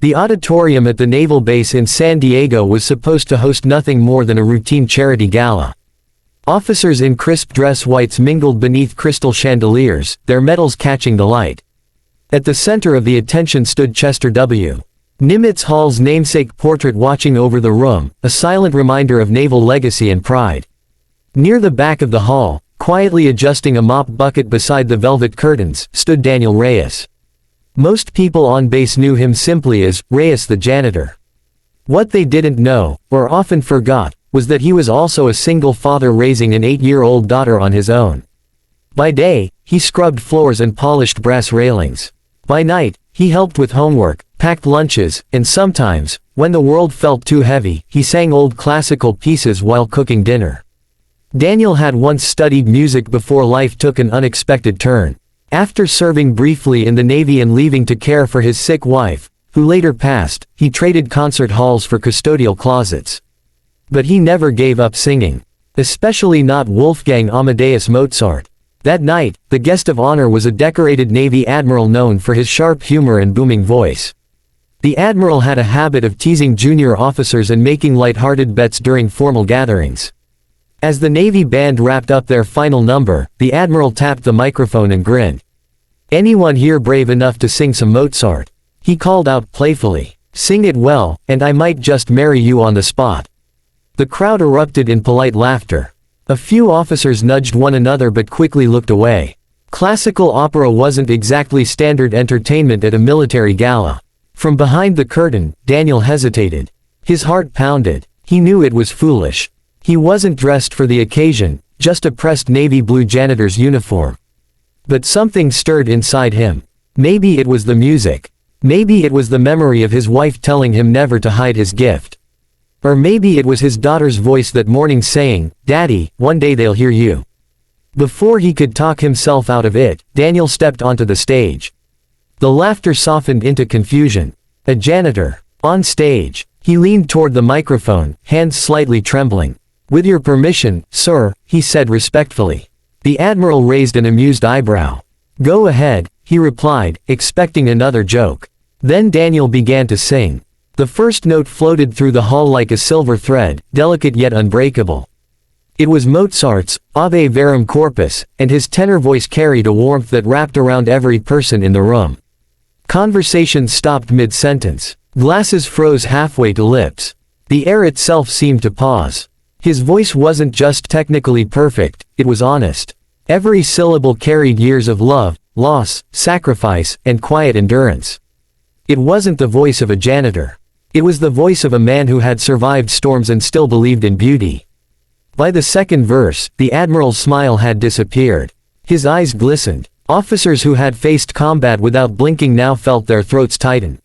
The auditorium at the naval base in San Diego was supposed to host nothing more than a routine charity gala. Officers in crisp dress whites mingled beneath crystal chandeliers, their medals catching the light. At the center of the attention stood Chester W. Nimitz Hall's namesake portrait watching over the room, a silent reminder of naval legacy and pride. Near the back of the hall, quietly adjusting a mop bucket beside the velvet curtains, stood Daniel Reyes. Most people on base knew him simply as Reyes the janitor. What they didn't know, or often forgot, was that he was also a single father raising an 8-year-old daughter on his own. By day, he scrubbed floors and polished brass railings. By night, he helped with homework, packed lunches, and sometimes, when the world felt too heavy, he sang old classical pieces while cooking dinner. Daniel had once studied music before life took an unexpected turn. After serving briefly in the Navy and leaving to care for his sick wife, who later passed, he traded concert halls for custodial closets. But he never gave up singing. Especially not Wolfgang Amadeus Mozart. That night, the guest of honor was a decorated Navy admiral known for his sharp humor and booming voice. The admiral had a habit of teasing junior officers and making light-hearted bets during formal gatherings. As the Navy band wrapped up their final number, the admiral tapped the microphone and grinned. "Anyone here brave enough to sing some Mozart?" he called out playfully. "Sing it well, and I might just marry you on the spot." The crowd erupted in polite laughter. A few officers nudged one another but quickly looked away. Classical opera wasn't exactly standard entertainment at a military gala. From behind the curtain, Daniel hesitated. His heart pounded. He knew it was foolish. He wasn't dressed for the occasion, just a pressed navy blue janitor's uniform. But something stirred inside him. Maybe it was the music. Maybe it was the memory of his wife telling him never to hide his gift. Or maybe it was his daughter's voice that morning saying, "Daddy, one day they'll hear you." Before he could talk himself out of it, Daniel stepped onto the stage. The laughter softened into confusion. A janitor. On stage. He leaned toward the microphone, hands slightly trembling. "With your permission, sir," he said respectfully. The admiral raised an amused eyebrow. "Go ahead," he replied, expecting another joke. Then Daniel began to sing. The first note floated through the hall like a silver thread, delicate yet unbreakable. It was Mozart's Ave Verum Corpus, and his tenor voice carried a warmth that wrapped around every person in the room. Conversation stopped mid-sentence. Glasses froze halfway to lips. The air itself seemed to pause. His voice wasn't just technically perfect, it was honest. Every syllable carried years of love, loss, sacrifice, and quiet endurance. It wasn't the voice of a janitor. It was the voice of a man who had survived storms and still believed in beauty. By the second verse, the admiral's smile had disappeared. His eyes glistened. Officers who had faced combat without blinking now felt their throats tighten.